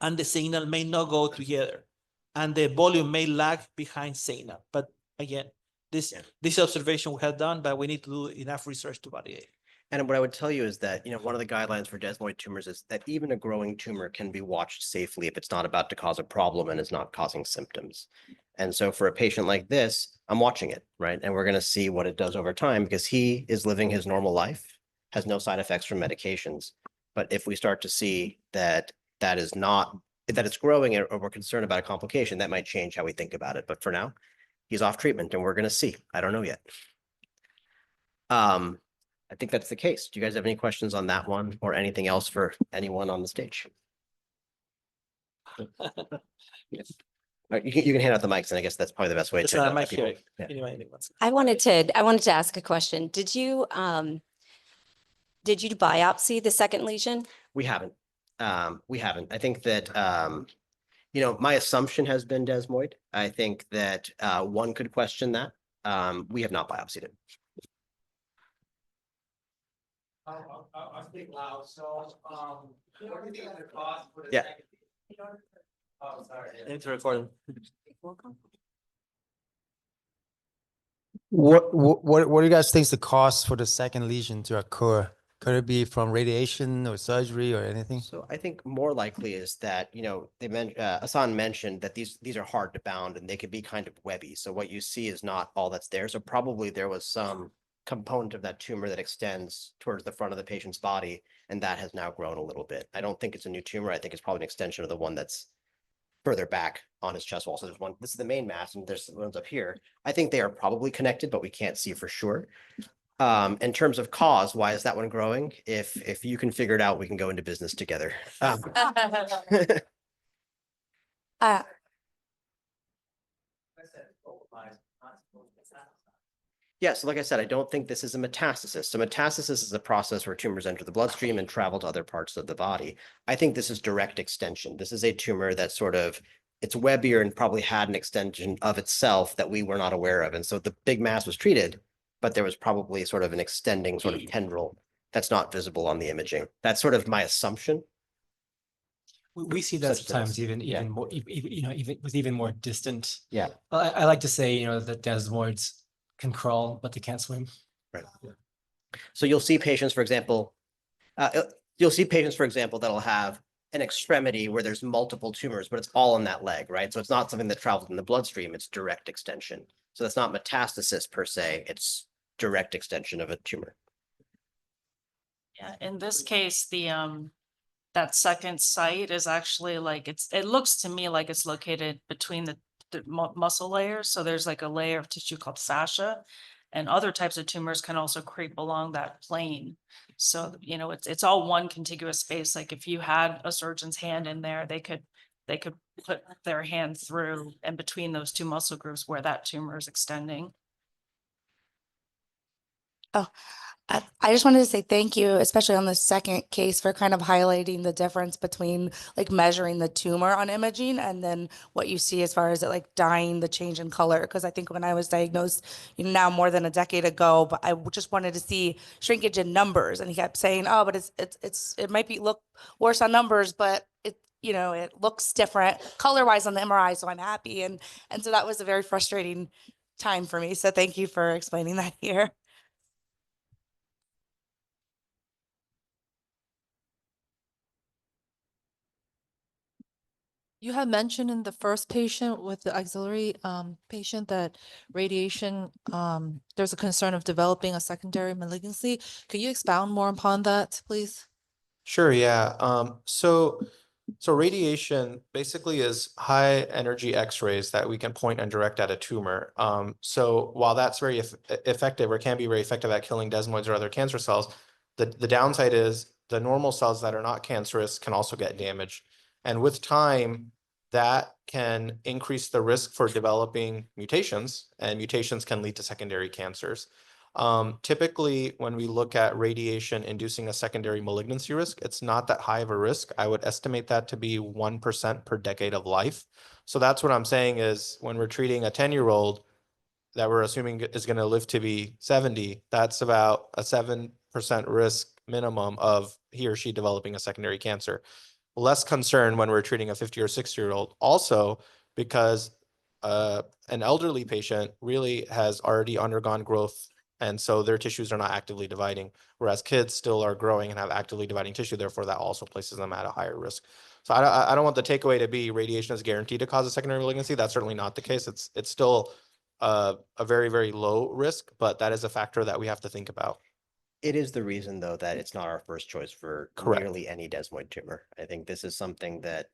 and the signal may not go together. and the volume may lag behind Cigna. But again, this observation we have done, but we need to do enough research to validate. And what I would tell you is that, one of the guidelines for desmoid tumors is that even a growing tumor can be watched safely if it's not about to cause a problem and is not causing symptoms. And so for a patient like this, I'm watching it, right? And we're going to see what it does over time because he is living his normal life, has no side effects from medications. But if we start to see that it's growing or we're concerned about a complication, that might change how we think about it. But for now, he's off treatment and we're going to see. I don't know yet. I think that's the case. Do you guys have any questions on that one or anything else for anyone on the stage? You can hand out the mics, and I guess that's probably the best way Just to. mic here. Yeah. Anyone wants- I wanted to ask a question. Did you biopsy the second lesion? We haven't. I think that, my assumption has been desmoid. I think that one could question that. We have not biopsied it. I'll speak loud, so, what do you think of the cost for the Yeah. second? Oh, sorry. It's recording. What do you guys think is the cost for the second lesion to occur? Could it be from radiation or surgery or anything? So I think more likely is that, Hassan mentioned that these are hard to bound and they could be kind of webby. So what you see is not all that's there. So probably there was some component of that tumor that extends towards the front of the patient's body, and that has now grown a little bit. I don't think it's a new tumor. I think it's probably an extension of the one that's further back on his chest wall. So there's one, this is the main mass, and there's ones up here. I think they are probably connected, but we can't see for sure. In terms of cause, why is that one growing? If you can figure it out, we can go into business together. Uh, Yeah, so like I said, I don't think this is a metastasis. So metastasis is a process where tumors enter the bloodstream and travel to other parts of the body. I think this is direct extension. This is a tumor that it's webbier and probably had an extension of itself that we were not aware of. And so the big mass was treated, but there was probably sort of an extending sort of tendril that's not visible on the imaging. That's sort of my assumption. We see that Such sometimes as- even yeah. more, even with even more distant. Yeah. I like to say, that desmoids can crawl, but they can't swim. Right. So you'll see patients, for example, that'll have an extremity where there's multiple tumors, but it's all in that leg, right? So it's not something that travels in the bloodstream, it's direct extension. So that's not metastasis per se, it's direct extension of a tumor. Yeah, in this case, that second site is actually it looks to me like it's located between the muscle layers. So there's like a layer of tissue called fascia, and other types of tumors can also creep along that plane. So, it's all one contiguous space. Like if you had a surgeon's hand in there, they could put their hand through and between those two muscle groups where that tumor is extending. I just wanted to say thank you, especially on the second case, for kind of highlighting the difference between like measuring the tumor on imaging and then what you see as far as it like dying, the change in color. Because I think when I was diagnosed, now more than a decade ago, but I just wanted to see shrinkage in numbers, and he kept saying, "Oh, but it might look worse on numbers, but it looks different color wise on the MRI." So I'm happy, and so that was a very frustrating time for me. So thank you for explaining that here. You had mentioned in the first patient with the auxiliary patient that radiation, there's a concern of developing a secondary malignancy. Could you expound more upon that, please? Sure, yeah. So radiation basically is high energy X-rays that we can point and direct at a tumor. So while that's very effective or can be very effective at killing desmoids or other cancer cells, the downside is the normal cells that are not cancerous can also get damaged. And with time, that can increase the risk for developing mutations, and mutations can lead to secondary cancers. Typically, when we look at radiation inducing a secondary malignancy risk, it's not that high of a risk. I would estimate that to be 1% per decade of life. So that's what I'm saying is when we're treating a 10-year-old that we're assuming is going to live to be 70, that's about a 7% risk minimum of he or she developing a secondary cancer. Less concern when we're treating a 50 or 60-year-old. Also, because an elderly patient really has already undergone growth, and so their tissues are not actively dividing, whereas kids still are growing and have actively dividing tissue. Therefore, that also places them at a higher risk. So I don't want the takeaway to be radiation is guaranteed to cause a secondary malignancy. That's certainly not the case. It's still a very, very low risk, but that is a factor that we have to think about. It is the reason, though, that it's not our first choice for Correct. nearly any desmoid tumor. I think this is something that,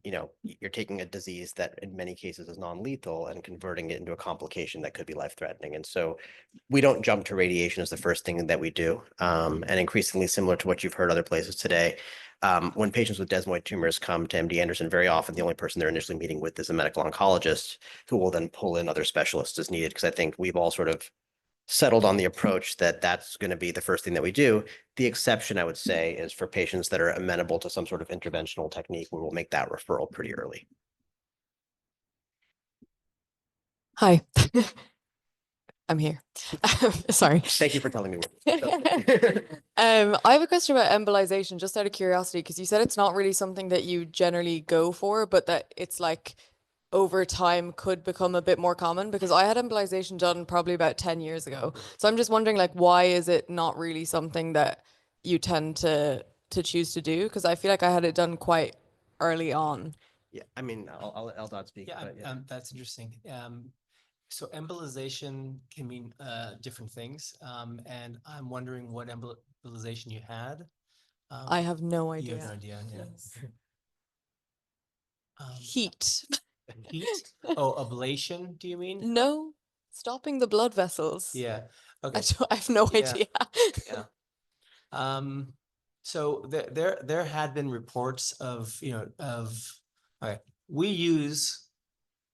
you're taking a disease that in many cases is non-lethal and converting it into a complication that could be life-threatening. And so we don't jump to radiation as the first thing that we do. And increasingly similar to what you've heard other places today, when patients with desmoid tumors come to MD Anderson, very often the only person they're initially meeting with is a medical oncologist who will then pull in other specialists as needed. Because I think we've all sort of settled on the approach that that's going to be the first thing that we do. The exception, I would say, is for patients that are amenable to some sort of interventional technique, where we'll make that referral pretty early. Hi. I'm here. Sorry. Thank you for telling me. I have a question about embolization, just out of curiosity, because you said it's not really something that you generally go for, but that it's like over time could become a bit more common, because I had embolization done probably about 10 years ago. So I'm just wondering, like, why is it not really something that you tend to choose to do? Because I feel like I had it done quite early on. Yeah, I mean, I'll let Eldad speak. Yeah, But that's interesting. So embolization can mean different things. And I'm wondering what embolization you had. I have no You idea. have no idea, yeah. Yes. Um, Heat. Heat? Oh, ablation, do you mean? No, stopping the blood vessels. Yeah, I okay. I have no Yeah. idea. Yeah. So there had been reports of, okay, we use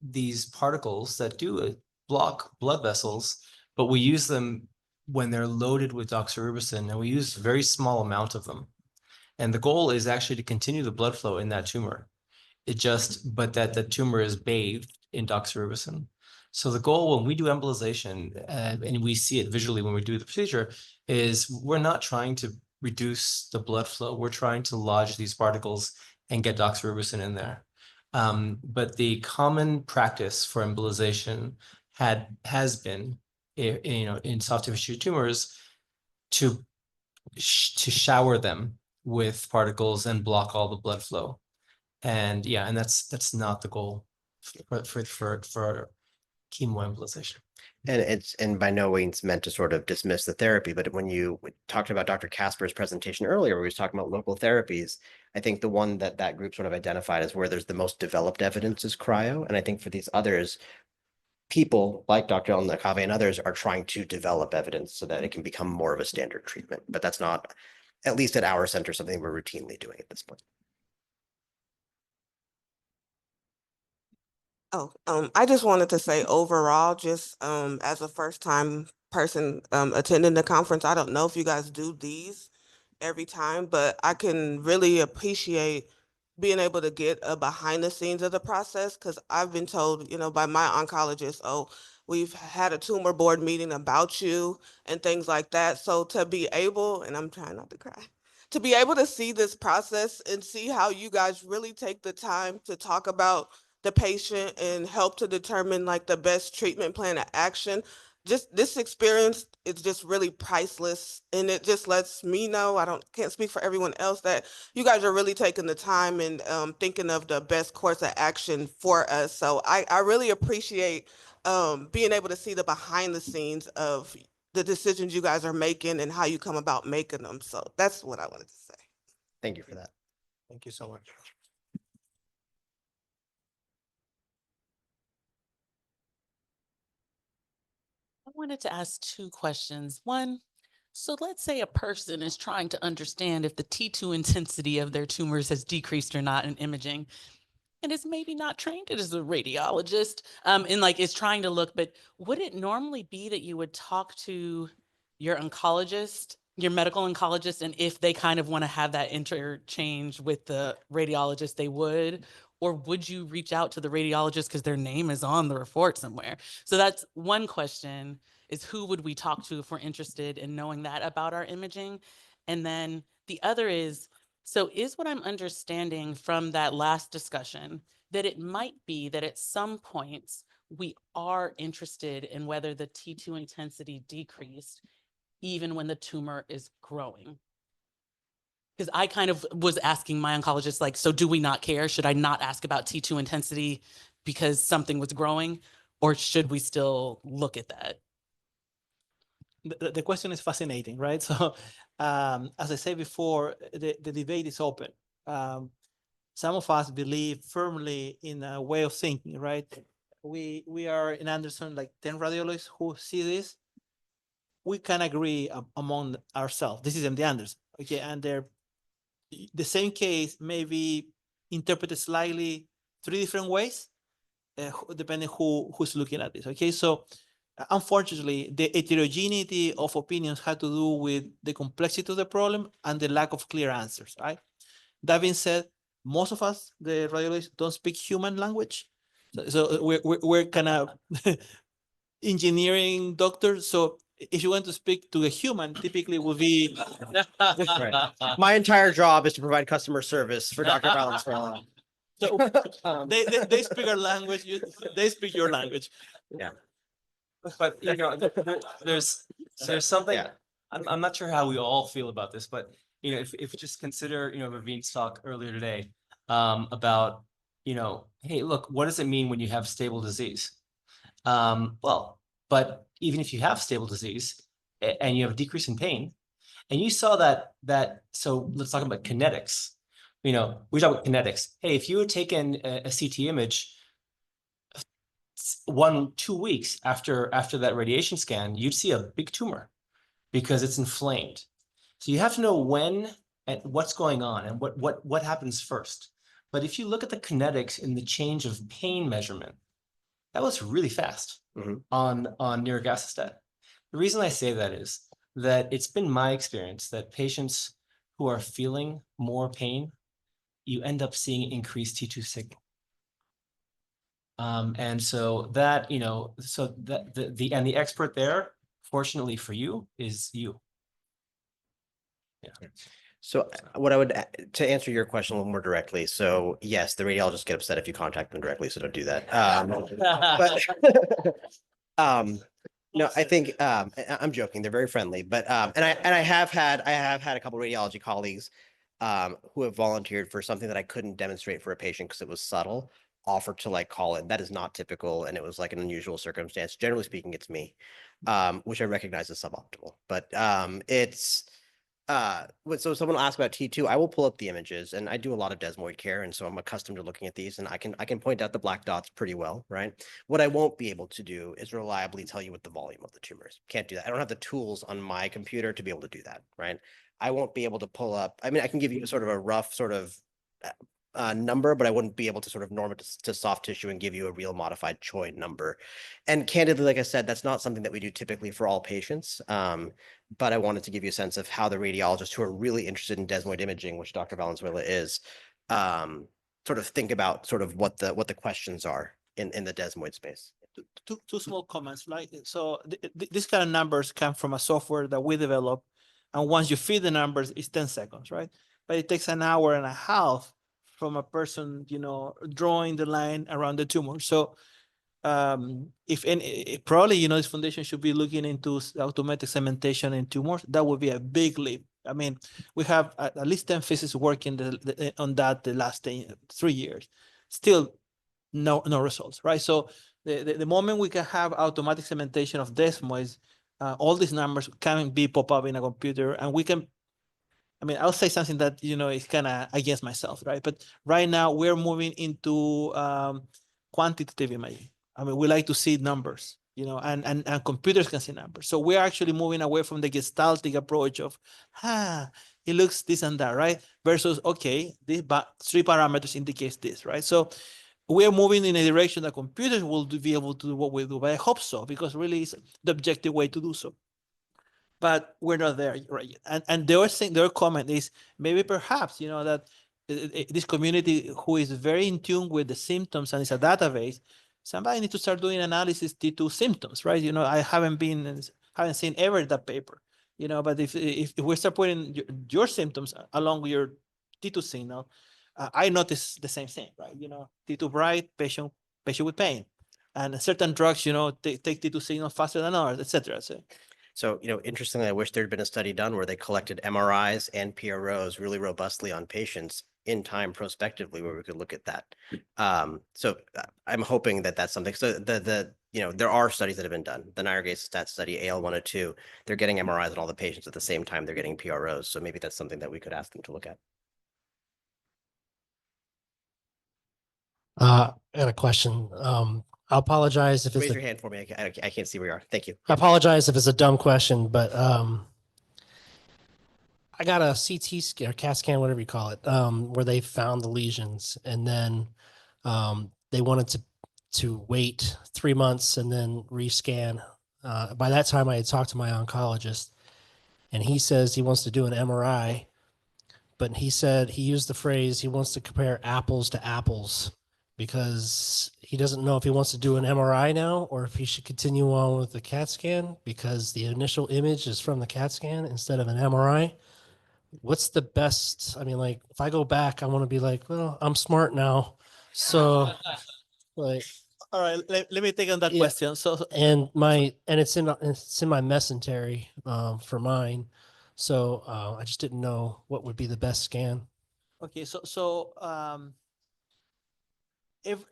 these particles that do block blood vessels, but we use them when they're loaded with doxorubicin, and we use a very small amount of them. And the goal is actually to continue the blood flow in that tumor. But that the tumor is bathed in doxorubicin. So the goal when we do embolization, and we see it visually when we do the procedure, is we're not trying to reduce the blood flow. We're trying to lodge these particles and get doxorubicin in there. But the common practice for embolization has been, in soft tissue tumors, to shower them with particles and block all the blood flow. And yeah, and that's not the goal for chemoembolization. And it's by no means meant to sort of dismiss the therapy, but when you talked about Dr. Casper's presentation earlier, where he was talking about local therapies, I think the one that group sort of identified as where there's the most developed evidence is cryo. And I think for these others, people like Dr. El Nakave and others are trying to develop evidence so that it can become more of a standard treatment. But that's not, at least at our center, something we're routinely doing at this point. I just wanted to say overall, just as a first time person attending the conference, I don't know if you guys do these every time, but I can really appreciate being able to get a behind the scenes of the process, because I've been told, by my oncologist, oh, we've had a tumor board meeting about you and things like that. So to be able, and I'm trying not to cry, to be able to see this process and see how you guys really take the time to talk about the patient and help to determine like the best treatment plan of action. Just this experience is just really priceless, and it just lets me know, can't speak for everyone else, that you guys are really taking the time and thinking of the best course of action for us. So I really appreciate being able to see the behind the scenes of the decisions you guys are making and how you come about making them. So that's what I wanted to say. Thank you for that. Thank you so much. I wanted to ask two questions. One, so let's say a person is trying to understand if the T2 intensity of their tumors has decreased or not in imaging, and is maybe not trained as a radiologist, and like is trying to look, but would it normally be that you would talk to your oncologist, your medical oncologist, and if they kind of want to have that interchange with the radiologist, they would? Or would you reach out to the radiologist because their name is on the report somewhere? So that's one question, is who would we talk to if we're interested in knowing that about our imaging? And then the other is, So is what I'm understanding from that last discussion that it might be that at some points we are interested in whether the T2 intensity decreased even when the tumor is growing? Because I kind of was asking my oncologist, like, so do we not care? Should I not ask about T2 intensity because something was growing? Or should we still look at that? The question is fascinating, right? So, as I said before, the debate is open. Some of us believe firmly in a way of thinking, right? We are in Anderson, like 10 radiologists who see this. We can agree among ourselves. This is MD Anderson, okay? And the same case may be interpreted slightly 3 different ways, depending who's looking at this, okay? So unfortunately, the heterogeneity of opinions had to do with the complexity of the problem and the lack of clear answers, right? That being said, most of us, the radiologists, don't speak human language. So we're kind of engineering doctors. So if you want to speak to a human, typically will be Right. My entire job is to provide customer service for Dr. Valenzuela. So they speak our language. They speak your language. Yeah. But you know, there's something. Yeah. I'm not sure how we all feel about this, but you know, if you just consider, you know, Ravin's talk earlier today, about, you know, hey, look, what does it mean when you have stable disease? Well, but even if you have stable disease and you have a decrease in pain, and you saw that, so let's talk about kinetics. You know, we talk about kinetics. Hey, if you had taken a CT image 1-2 weeks after that radiation scan, you'd see a big tumor because it's inflamed. So you have to know when and what's going on and what happens first. But if you look at the kinetics in the change of pain measurement, that was really fast on nirogacestat. The reason I say that is that it's been my experience that patients who are feeling more pain, you end up seeing increased T2 signal. And so that, you know, so that the expert there, fortunately for you, is you. Yeah. So what I would, to answer your question a little more directly, so yes, the radiologists get upset if you contact them directly, so don't do that. But no, I think I'm joking. They're very friendly, but and I have had a couple of radiology colleagues who have volunteered for something that I couldn't demonstrate for a patient because it was subtle, offered to like call in. That is not typical, and it was like an unusual circumstance. Generally speaking, it's me, which I recognize as suboptimal, but it's so someone will ask about T2, I will pull up the images, and I do a lot of desmoid care, and so I'm accustomed to looking at these, and I can point out the black dots pretty well, right? What I won't be able to do is reliably tell you what the volume of the tumor is. Can't do that. I don't have the tools on my computer to be able to do that, right? I won't be able to pull up. I mean, I can give you sort of a rough sort of number, but I wouldn't be able to sort of norm it to soft tissue and give you a real modified Choi number. And candidly, like I said, that's not something that we do typically for all patients. But I wanted to give you a sense of how the radiologists who are really interested in desmoid imaging, which Dr. Valenzuela is, sort of think about sort of what the questions are in the desmoid space. Two small comments, right? So these kind of numbers come from a software that we develop, and once you feed the numbers, it's 10 seconds, right? But it takes an hour and a half from a person, you know, drawing the line around the tumor. So if any, probably, you know, this foundation should be looking into automatic cementation in tumors. That would be a big leap. I mean, we have at least 10 physicists working on that the last 3 years. Still no results, right? So the moment we can have automatic cementation of desmoids, all these numbers can be pop up in a computer, and we can, I mean, I'll say something that, you know, is kind of against myself, right? But right now we're moving into quantitative imaging. I mean, we like to see numbers, you know, and computers can see numbers. So we're actually moving away from the gestaltic approach of, it looks this and that, right? Versus, okay, these 3 parameters indicates this, right? So we're moving in a direction that computers will be able to do what we do, but I hope so, because really it's the objective way to do so. But we're not there right yet. And the other thing, their comment is maybe perhaps, you know, that this community who is very in tune with the symptoms and it's a database, somebody needs to start doing analysis T2 symptoms, right? You know, I haven't seen ever that paper, you know, but if we start putting your symptoms along with your T2 signal, I notice the same thing, right? T2 bright, patient with pain. And certain drugs, take T2 signal faster than others, et cetera. So, interestingly, I wish there'd been a study done where they collected MRIs and PROs really robustly on patients in time prospectively, where we could look at that. I'm hoping that that's something. So there are studies that have been done. The nirogacestat study, AL102, they're getting MRIs on all the patients at the same time they're getting PROs. So maybe that's something that we could ask them to look at. I had a question. I apologize if it's Raise a, your hand for me. I can't see where you are. Thank you. I apologize if it's a dumb question, but I got a CT scan or CAT scan, whatever you call it, where they found the lesions, and then they wanted to wait 3 months and then rescan. By that time, I had talked to my oncologist, and he says he wants to do an MRI, but he said he used the phrase he wants to compare apples to apples, because he doesn't know if he wants to do an MRI now or if he should continue on with the CAT scan, because the initial image is from the CAT scan instead of an MRI. What's the best? I mean, like, if I go back, I want to be like, well, I'm smart now. So like, All right, let me take on that Yeah. question. So and it's in my mesentery for mine. So I just didn't know what would be the best scan. okay, if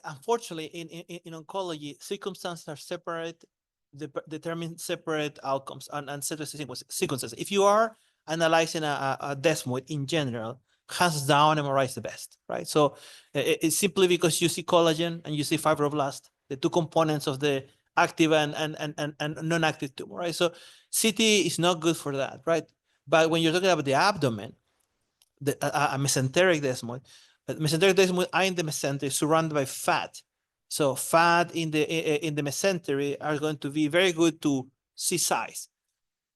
unfortunately in oncology, circumstances are separate, determine separate outcomes and separate sequences. If you are analyzing a desmoid in general, hands down, MRI is the best, right? So it's simply because you see collagen and you see fibroblast, the two components of the active and non-active tumor, right? So CT is not good for that, right? But when you're talking about the abdomen, a mesenteric desmoid, mesenteric desmoid are in the mesentery surrounded by fat. So fat in the mesentery are going to be very good to see size.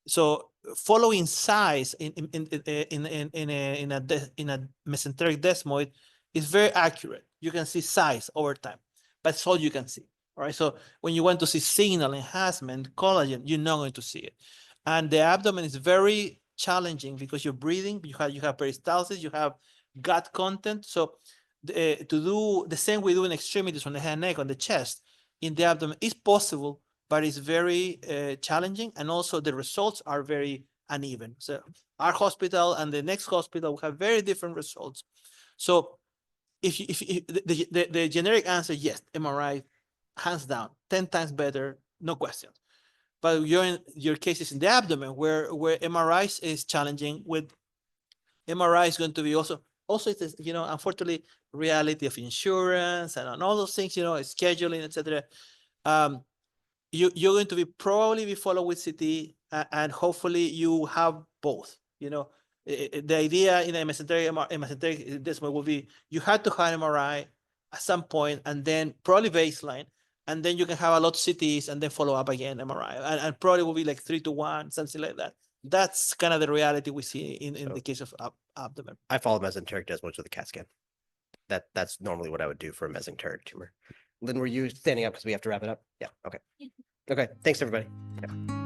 So following size in a mesenteric desmoid is very accurate. You can see size over time, but that's all you can see. All right. So when you want to see signal enhancement, collagen, you're not going to see it. And the abdomen is very challenging because you're breathing, you have peristalsis, you have gut content. So to do the same we do in extremities on the head and neck, on the chest, in the abdomen is possible, but it's very challenging. And also the results are very uneven. So our hospital and the next hospital will have very different results. So if the generic answer, yes, MRI, hands down, 10 times better, no questions. But your case is in the abdomen where MRI is challenging. With MRI is going to be also it is, unfortunately, reality of insurance and all those things, scheduling, etc. You're going to probably be followed with CT, and hopefully you have both. The idea in a mesenteric desmoid will be you had to have MRI at some point, and then probably baseline, and then you can have a lot of CTs and then follow up again MRI, and probably will be like 3-to-1, something like that. That's kind of the reality we see in the case of abdomen. I follow mesenteric desmoids with a CAT scan. That's normally what I would do for a mesenteric tumor. Lynn, were you standing up because we have to wrap it up? Yeah. Okay. Okay. Thanks, everybody. Yeah.